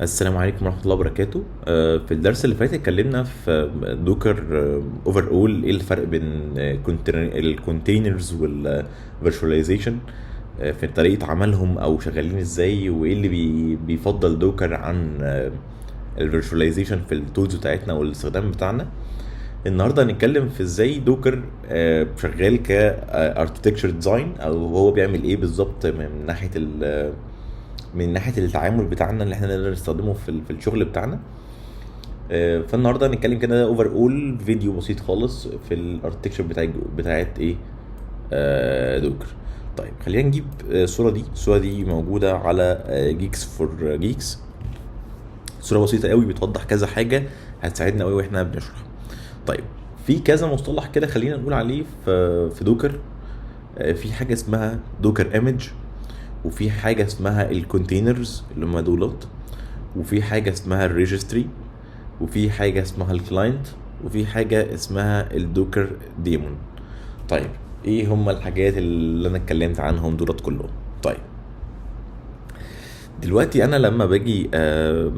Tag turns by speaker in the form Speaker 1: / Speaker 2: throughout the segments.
Speaker 1: السلام عليكم ورحمة الله وبركاته. في الدرس اللي فات اتكلمنا في دوكر اوفر اول، ايه الفرق بين الكونتينرز والفيرتشواليزيشن في طريقة عملهم او شغالين ازاي، وايه اللي بيفضل دوكر عن الفيرتشواليزيشن في التولز بتاعتنا والاستخدام بتاعنا. النهارده هنتكلم في ازاي دوكر شغال كاركتكتشر ديزاين، او هو بيعمل ايه بالظبط من ناحيه التعامل بتاعنا اللي احنا نقدر نستخدمه في الشغل بتاعنا. فالنهارده هنتكلم كده اوفر اول فيديو بسيط خالص في الاركتكتشر بتاعت ايه دوكر. طيب خلينا نجيب الصوره دي موجوده على جيكس فور جيكس. صوره بسيطه قوي بتوضح كذا حاجه هتساعدنا قوي واحنا بنشرح. طيب في كذا مصطلح كده خلينا نقول عليه في دوكر. في حاجه اسمها دوكر ايمج، وفي حاجه اسمها الكونتينرز اللي هم دولت، وفي حاجه اسمها الريجستري، وفي حاجه اسمها الكلاينت، وفي حاجه اسمها الدوكر ديمون. طيب ايه هم الحاجات اللي انا اتكلمت عنهم دولت كلهم؟ طيب دلوقتي انا لما باجي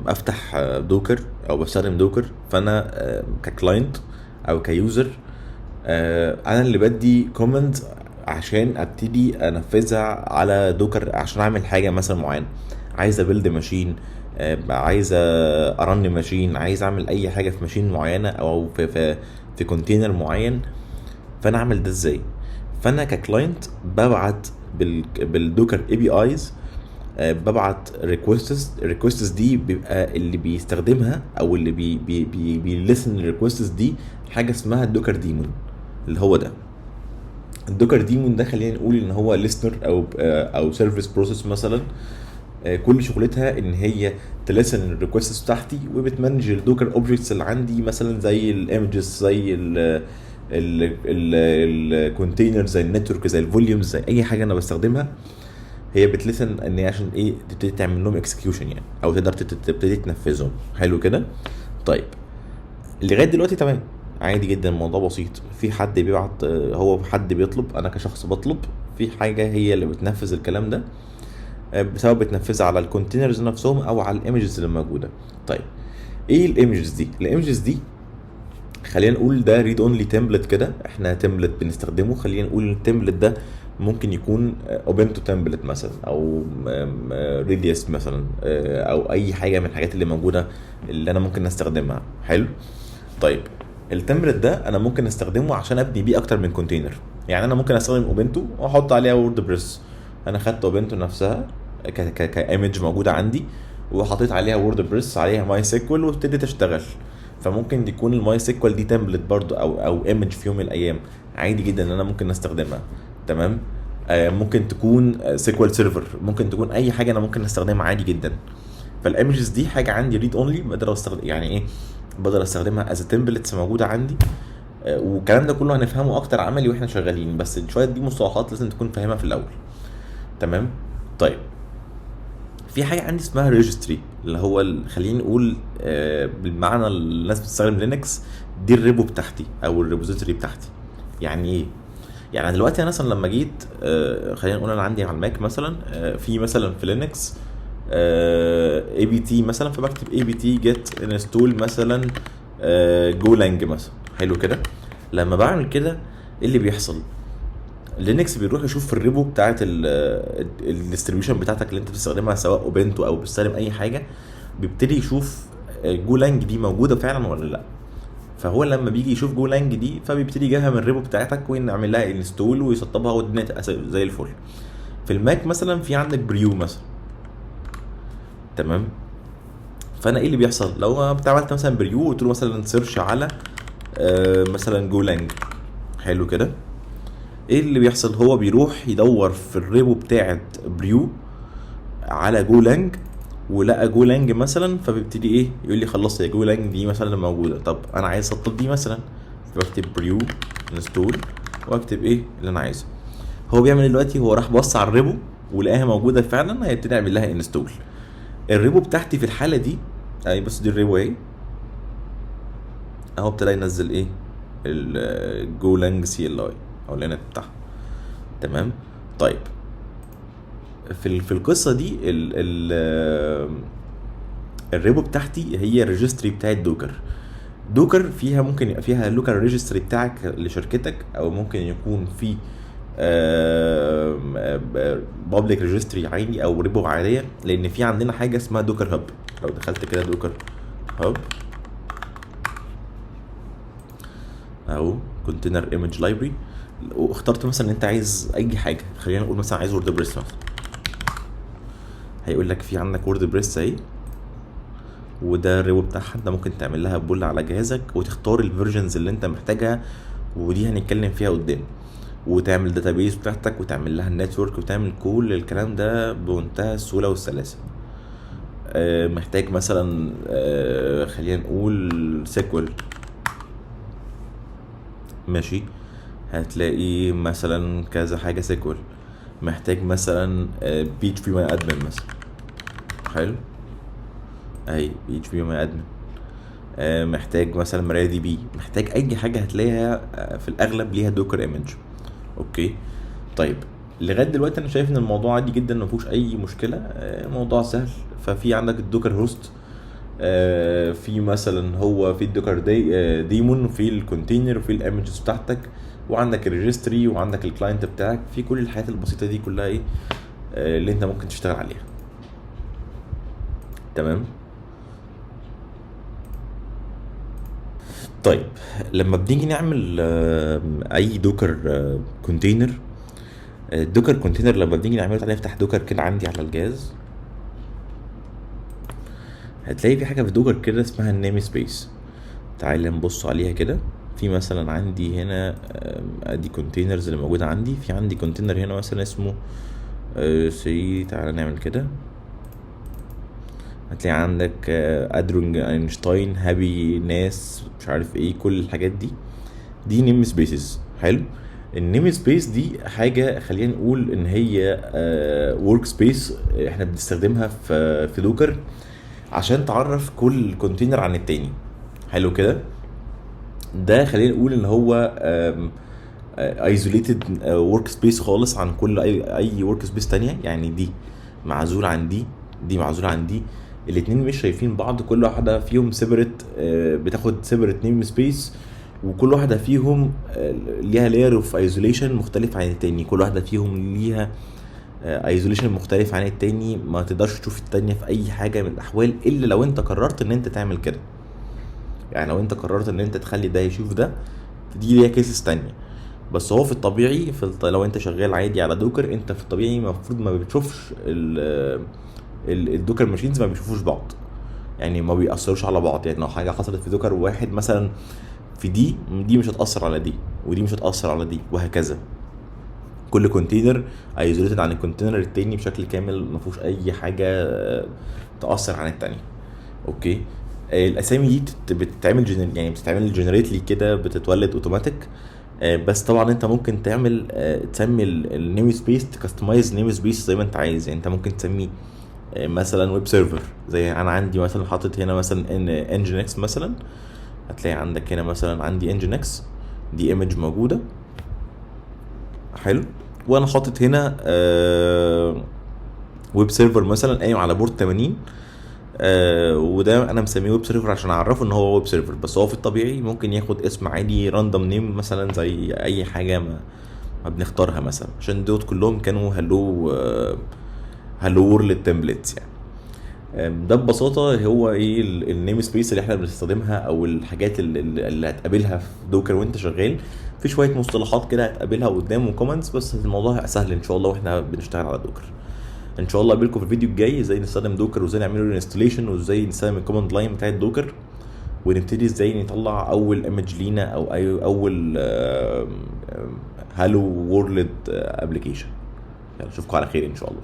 Speaker 1: افتح دوكر او بستخدم دوكر، فانا ككلاينت او كيوزر، انا اللي بدي كومنت عشان ابتدي انفذها على دوكر عشان اعمل حاجه مثلا معينه. عايز ابيلد ماشين، عايز ارن ماشين، عايز اعمل اي حاجه في ماشين معينه او في كونتينر معين. فانا اعمل ده ازاي؟ فانا ككلاينت ببعت بالدوكر اي بي ايز، ببعت ريكوستس دي بيبقى اللي بيستخدمها او اللي بيلسن الريكوستس دي حاجه اسمها الدوكر ديمون. اللي هو ده الدوكر ديمون ده خلينا نقول ان هو ليسنر او سيرفيس بروسيس مثلا. كل شغلتها ان هي تلسن الريكوستس بتاعتي وبتمانج الدوكر اوبجكتس اللي عندي، مثلا زي الايمجز، زي الكونتينر، زي النتورك، زي الفوليومز، زي اي حاجه انا بستخدمها. هي بتلسن ان هي عشان ايه تبتدي تعمل لهم اكسكيوشن يعني، او تقدر تبتدي تنفذهم. حلو كده. طيب لغايه دلوقتي تمام، عادي جدا، الموضوع بسيط. في حد بيبعت، هو حد بيطلب، انا كشخص بطلب، في حاجه هي اللي بتنفذ الكلام ده، بسبب بتنفذها على الكونتينرز نفسهم او على الايمجز اللي موجوده. طيب ايه الايمجز دي؟ الايمجز دي خلينا نقول ده ريد اونلي تمبلت كده، احنا تمبلت بنستخدمه. خلينا نقول التمبلت ده ممكن يكون اوبنتو تمبلت مثلا، او ريديوس مثلا، او اي حاجه من الحاجات اللي موجوده اللي انا ممكن استخدمها. حلو. طيب التمبلت ده انا ممكن استخدمه عشان ابني بيه اكتر من كونتينر. يعني انا ممكن استخدم اوبنتو واحط عليها وورد بريس. انا خدت اوبنتو نفسها كايمج موجوده عندي، وحطيت عليها وورد بريس، عليها ماي سيكوال، وابتديت اشتغل. فممكن يكون الماي سيكوال دي تمبلت برضو او ايمج في يوم من الايام، عادي جدا ان انا ممكن استخدمها. تمام. ممكن تكون سيكوال سيرفر، ممكن تكون اي حاجه انا ممكن استخدمها عادي جدا. فالايمجز دي حاجه عندي ريد اونلي، بقدر استخدم يعني ايه، بقدر استخدمها از تمبلتس موجوده عندي. والكلام ده كله هنفهمه اكتر عملي واحنا شغالين، بس شويه دي مصطلحات لازم تكون فاهمها في الاول. تمام. طيب في حاجه عندي اسمها ريجستري، اللي هو خلينا نقول بالمعنى اللي الناس بتستخدم لينكس، دي الريبو بتاعتي او الريبوزيتوري بتاعتي. يعني ايه؟ يعني أنا دلوقتي مثلا لما جيت خلينا نقول انا عندي على الماك مثلا، في مثلا في لينكس اي بي تي مثلا، فبكتب اي بي تي جيت انستول مثلا جولانج مثلا. حلو كده. لما بعمل كده ايه اللي بيحصل؟ لينكس بيروح يشوف في الريبو بتاعت الديستريبيوشن بتاعتك اللي انت بتستخدمها، سواء اوبنتو او بتستخدم اي حاجه، بيبتدي يشوف جولانج دي موجوده فعلا ولا لا. فهو لما بيجي يشوف جولانج دي، فبيبتدي يجيبها من الريبو بتاعتك ونعمل لها انستول ويسطبها والدنيا تبقى زي الفل. في الماك مثلا في عندك بريو مثلا. تمام. فانا ايه اللي بيحصل لو عملت مثلا بريو وقلت له مثلا سيرش على مثلا جولانج؟ حلو كده. ايه اللي بيحصل؟ هو بيروح يدور في الريبو بتاعت بريو على جولانج، ولقى جولانج مثلا، فبيبتدي ايه يقول لي خلص يا جولانج دي مثلا موجوده، طب انا عايز اسطب دي مثلا، بكتب بريو انستول واكتب ايه اللي انا عايزه. هو بيعمل دلوقتي، هو راح بص على الريبو ولقاها موجوده فعلا، هيبتدي يعمل لها انستول. الريبو بتاعتي في الحاله دي اي، بس دي الريبو اهي، اهو ابتدى ينزل ايه الجولانج سي ال اي او الانت بتاعها. تمام. طيب في القصه دي ال الريبو بتاعتي هي الريجستري بتاعت دوكر. دوكر فيها ممكن يبقى فيها اللوكال ريجستري بتاعك لشركتك، او ممكن يكون في بابليك ريجستري عادي او ريبو عاديه، لان في عندنا حاجه اسمها دوكر هاب. لو دخلت كده دوكر هاب او كونتينر ايمج لايبرري، واخترت مثلا انت عايز اي حاجه، خلينا نقول مثلا عايز ووردبريس مثلا، هيقول لك في عندك ووردبريس اهي، وده الريبو بتاعها. انت ممكن تعمل لها بول على جهازك وتختار الفيرجنز اللي انت محتاجها، ودي هنتكلم فيها قدام، وتعمل داتابيز بتاعتك وتعمل لها النتورك وتعمل كل الكلام ده بمنتهى السهوله والسلاسه. محتاج مثلا خلينا نقول سيكوال، ماشي، هتلاقي مثلا كذا حاجه سيكوال. محتاج مثلا بي اتش بي ماي ادمن مثلا، حلو اهي بي اتش بي ماي ادمن. محتاج مثلا مرايا دي بي، محتاج اي حاجه هتلاقيها في الاغلب ليها دوكر ايمج. اوكي طيب، لغايه دلوقتي انا شايف ان الموضوع عادي جدا، ما فيهوش اي مشكله، موضوع سهل. ففي عندك الدوكر هوست، في مثلا هو في الدوكر ديمون، وفي الكونتينر، وفي الايمجز بتاعتك، وعندك الريجستري، وعندك الكلاينت بتاعك، في كل الحاجات البسيطه دي كلها ايه اللي انت ممكن تشتغل عليها. تمام. طيب لما بنيجي نعمل اي دوكر كونتينر، الدوكر كونتينر لما بنيجي نعمله، تعالى نفتح دوكر كده عندي على الجهاز، هتلاقي في حاجه في دوكر كده اسمها النيم سبيس. تعالى نبص عليها كده. في مثلا عندي هنا ادي كونتينرز اللي موجوده عندي، في عندي كونتينر هنا مثلا اسمه سي، تعالى نعمل كده، هتلاقي عندك ادرونج اينشتاين هابي ناس مش عارف ايه، كل الحاجات دي نيم سبيسز. حلو. النيم سبيس دي حاجه خلينا نقول ان هي ورك سبيس احنا بنستخدمها في دوكر عشان تعرف كل كونتينر عن التاني. حلو كده. ده خلينا نقول ان هو ايزوليتد ورك سبيس خالص عن كل اي ورك سبيس تانية. يعني دي معزول عن دي معزوله عن دي، الاتنين مش شايفين بعض، كل واحده فيهم سيبريت، بتاخد سيبريت نيم سبيس، وكل واحده فيهم ليها لاير اوف ايزوليشن مختلف عن التاني، كل واحده فيهم ليها ايزوليشن مختلف عن التاني، ما تقدرش تشوف التانية في اي حاجه من الاحوال الا لو انت قررت ان انت تعمل كده. يعني لو انت قررت ان انت تخلي ده يشوف ده، دي ليها كيسز تانية. بس هو في الطبيعي لو انت شغال عادي على دوكر، انت في الطبيعي المفروض ما بتشوفش الدوكر ماشينز، ما بيشوفوش بعض، يعني ما بيأثروش على بعض. يعني لو حاجه حصلت في دوكر واحد مثلا في دي مش هتأثر على دي، ودي مش هتأثر على دي، وهكذا. كل كونتينر ايزوليتد عن الكونتينر التاني بشكل كامل، ما فيهوش اي حاجه تأثر عن التانية. اوكي. الاسامي دي بتتعمل يعني بتتعمل جنريتلي كده، بتتولد اوتوماتيك. بس طبعا انت ممكن تعمل تسمي النيم سبيس، تكستمايز نيم سبيس زي ما انت عايز. يعني انت ممكن تسميه مثلا ويب سيرفر، زي انا عندي مثلا حاطط هنا مثلا ان انجينكس مثلا، هتلاقي عندك هنا مثلا عندي انجينكس دي ايمج موجوده. حلو. وانا حاطط هنا ويب سيرفر مثلا قايم على بورت 80، وده انا مسميه ويب سيرفر عشان اعرفه ان هو ويب سيرفر. بس هو في الطبيعي ممكن ياخد اسم عادي راندوم نيم مثلا، زي اي حاجه ما بنختارها مثلا، عشان دوت كلهم كانوا هلو وورلد تمبلتس يعني. ده ببساطه هو ايه النيم سبيس اللي احنا بنستخدمها، او الحاجات اللي هتقابلها في دوكر وانت شغال. في شويه مصطلحات كده هتقابلها قدام وكومنتس، بس الموضوع سهل ان شاء الله واحنا بنشتغل على دوكر. ان شاء الله اقابلكم في الفيديو الجاي ازاي نستخدم دوكر، وازاي نعمل انستليشن، وازاي نستخدم الكوماند لاين بتاع الدوكر، ونبتدي ازاي نطلع اول ايمج لينا، او اول هالو وورلد ابلكيشن. يلا اشوفكم على خير ان شاء الله.